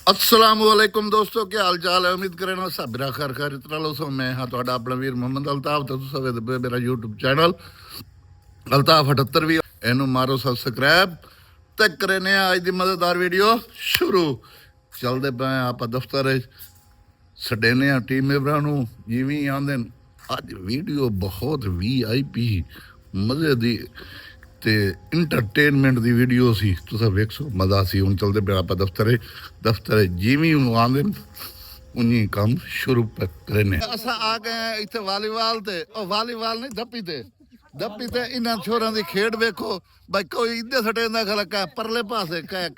अस्सलाम वालेकुम दोस्तों, क्या हाल चाल है। उम्मीद करें ना सब मेरा खैर खैरियत नाल सो। मैं हाँ तुहाडा अपना वीर मोहम्मद अल्ताफ तो तुसां वेखदे मेरा यूट्यूब चैनल अल्ताफ 78 भी इनू मारो सब्सक्राइब ते करने अज की मजेदार वीडियो शुरू। चलते पे आप दफ्तर सडेने टीम मेंबरां नू जिवें आंदे अज वीडियो बहुत VIP मजे दी ते इंटरटेनमेंट दी वीडियो सी, तुसां वेखो मज़ा सी। हुण चलदे पे आप दफ्तर जिवें आंदे उन्हीं काम शुरू करने। असां आ गए इत्थे वालीबाल ते, वालीबाल नहीं दप्पी ते इन्हां छोरां दी खेड वेखो भाई। कोई इधर सटेंदा खला कै परले पासे कै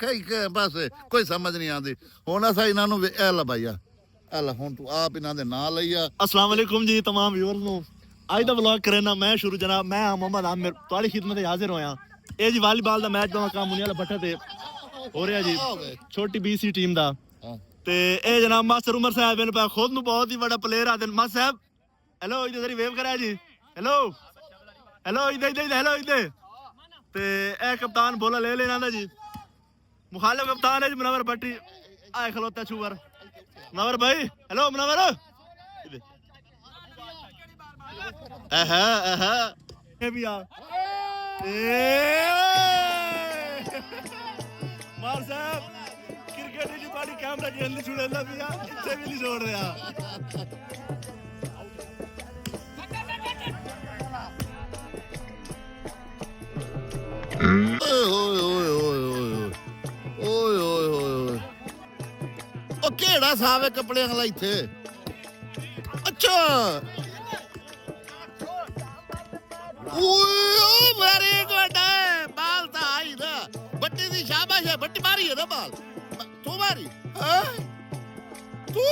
पासे कोई समझ नहीं आती। हुण असां इन्हां नू एल भैया एल हुण तू आप इन्हां दे नां लईया। अस्सलाम वालेकुम जी तमाम व्यूअर्स नू अज दा व्लॉग करना मैं शुरू। जनाब मैं मोहम्मद आमिर तुहाडी खिदमत हाजिर होया। ये जी वालीबाल दा मैच दा काम मुनियाला भट्टे ते हो रहा जी, छोटी BC टीम दा। ते ए जनाब मास्टर उमर साहब इन पे खुद नू बहुत ही बड़ा प्लेयर आते मास्टर साहब। हेलो इधर जरी वेव करा जी। हेलो हेलो इधर हेलो इधर। ते ए कप्तान बोला ले लेना दा जी। मुखालिफ कप्तान है जी मुनव्वर भट्टी। आए खलोता छुवर मुनव्वर भाई। हेलो मुनव्वर भी आ मार साहब क्रिकेट जी थोड़ी कैमरा जल्दी छुड़ेला भी आ इत्थे भी नहीं छोड़ रहा। केड़ा साहब है कपड़े वाला इत्थे। अच्छा वेरी गुड है। बाल तो आई ना बट्टी दी शाबाश है। बट्टी मारी है ना बाल तू मारी तू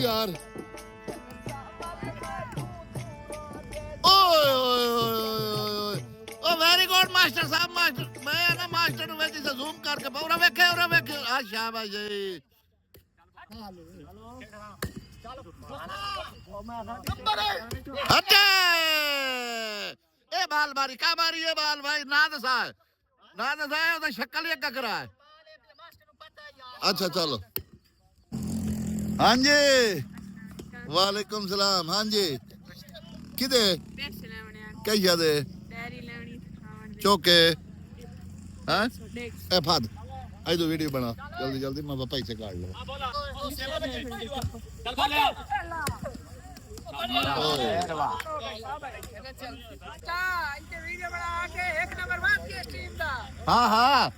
यार। ओ वेरी गुड मास्टर साहब। मास्टर मैं ना मास्टर नु वेची से जूम करके पूरा वेखे आ शाबाश जी। अच्छा ए बाल मारी का मारी है बाल भाई ना दसा तो शक्ल ही ककरा है। अच्छा चलो हाँ जी वालेकुम सलाम। हाँ जी किदे कैसा दे चौके हाँ ए फाद आज तो वीडियो बना जल्दी जल्दी मैं पापा से काट लो। हाँ हाँ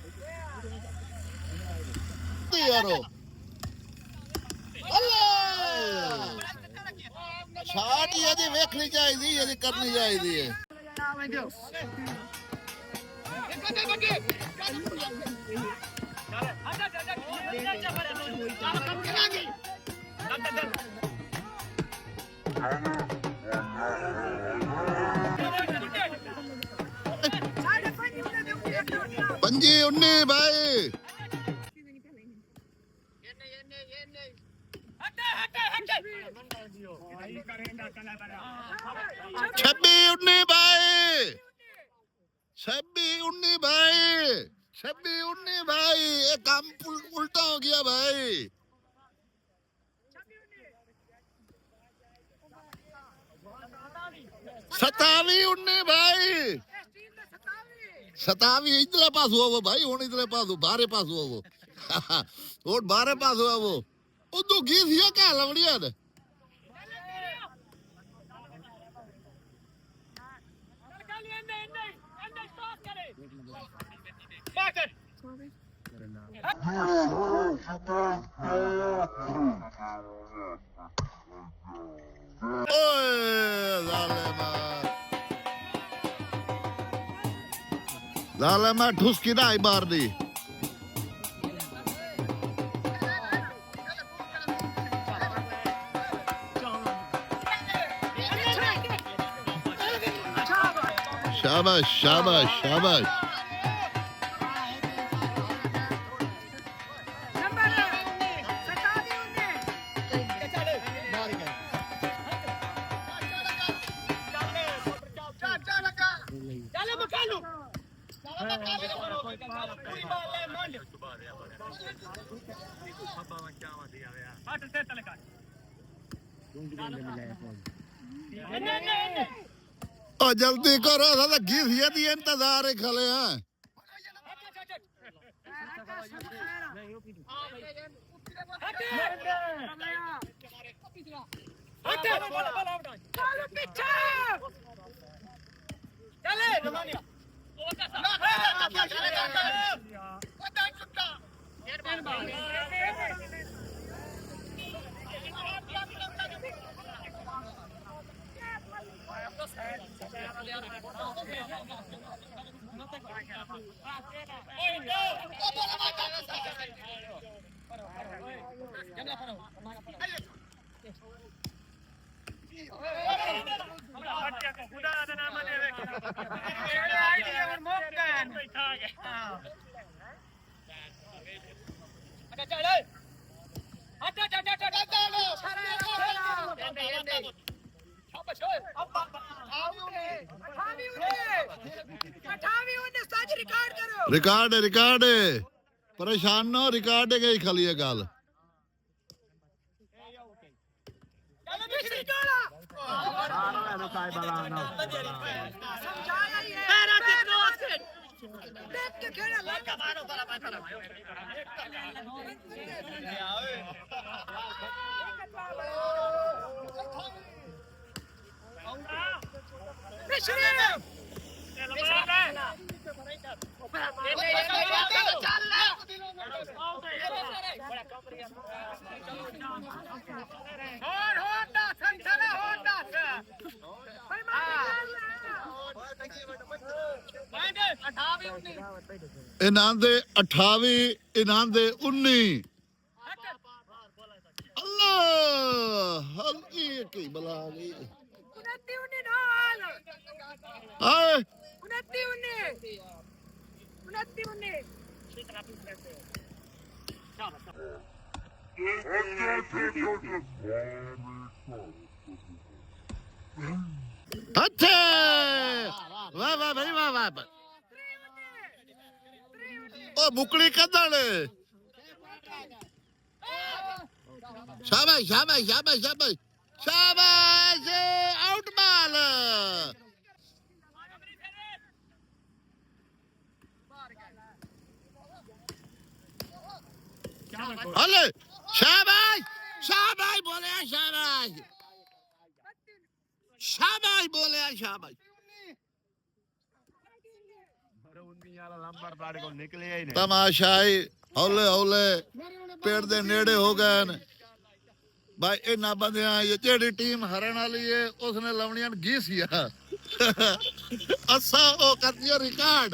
यारो शाट यदि वेखनी चाहिए यदि करनी चाहिए। पंजी उन्नी भाई छब्बी उन्नी भाई ये काम उल्टा हो गया भाई। सतावी उन्नी भाई सतावी इधर पास हुआ वो भाई। हूं इधर पास हो बारे पास हुआ वो और बारे पास हुआ वो उदू की थी क्या लवड़िया ने। जालिमा ठुसकी ना बार दी। शाबाश शाबाश शाबाश ओ जल्दी करो साला घिसिया दी इंतजार है खले हैं रिकॉर्ड है रिकॉर्ड है परेशान ना हो रिकॉर्ड है गई खाली ये गल इनाम दे 28 इनाम दे 19 अल्लाह हल्की की बला गई 29 ਨਾਲ हाय 29 अच्छा वाह वाह भाई वाह वाह ओ बुकड़ी कदल शाबाश शाबाश शाबाश शाबाश शाबाश आउट बॉल हले शाबाश शाबाश बोले शाबाश शाबाश बोले शाबाश तमाशाई हौले हौले पेड़ दे नेड़े हो गए न भाई इन्ना बंदियां ये जेड़ी टीम हरन वाली है उसने लवणियां घीसिया असा ओ कर दिया रिकॉर्ड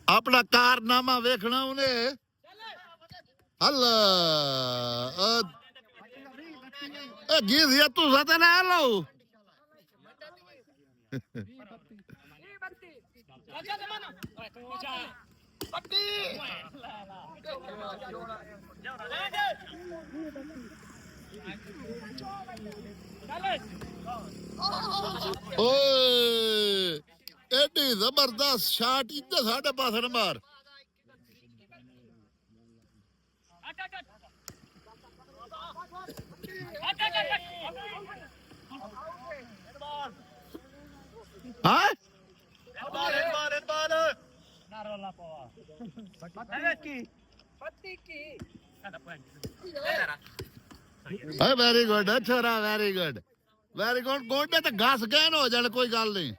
अपना कारनामा वेखना उन्हें हल्ला घीसिया तू सते ना लो ओए एडी जबरदस्त शॉट इधर साढ़े पास न मार हाँ वेरी गुड छोरा वेरी गुड गोडे तो घस गए हो जाने कोई गल नहीं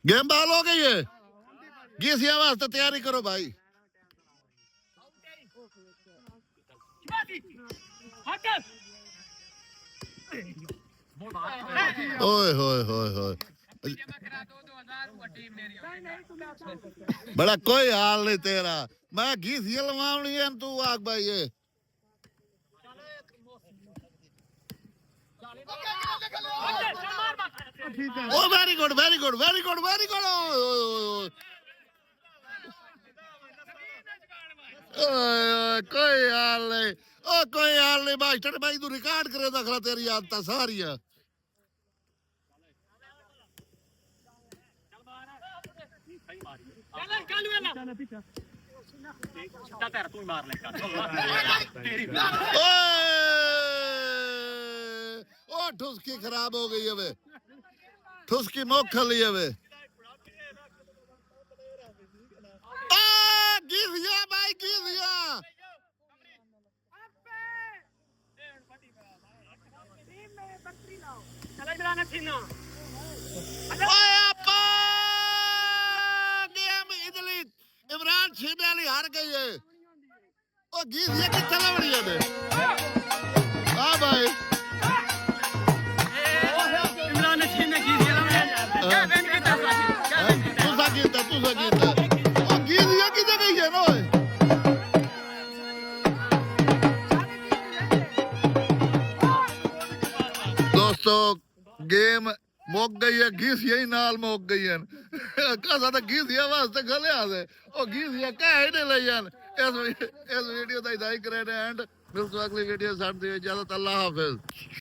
गेम बॉल हो गई है घीसिया वास्ते तैयारी करो भाई ਓਏ ਹੋਏ ਹੋਏ ਹੋਏ बड़ा कोई हाल नहीं तेरा मैं घी लवावनी है तू आग भाई ये ओ very good very good very good very good कोई हाल नहीं ओ कोई हाल नहीं मास्टर भाई तू रिकॉर्ड करे दखला तेरी आदत सारी है ओ ठुसकी खराब हो गई है ठुसकी मुख ली है गिरिया भाई गिरिया इमरान छीने वाली हार गई है ओ गिरिया कितने लवड़ी है हाँ भाई तुसा कीता ओ गिरिया किते गई है ना दोस्तों गेम मुक गई है घीसिया ही नाल मुक गई है कसा तो घीसिया वास्ते गले आसे ओ घीसिया कह ही नहीं ले जान इस वीडियो का लाइक करें एंड मिलते अगली वीडियो साथ इजाजत अल्लाह हाफिज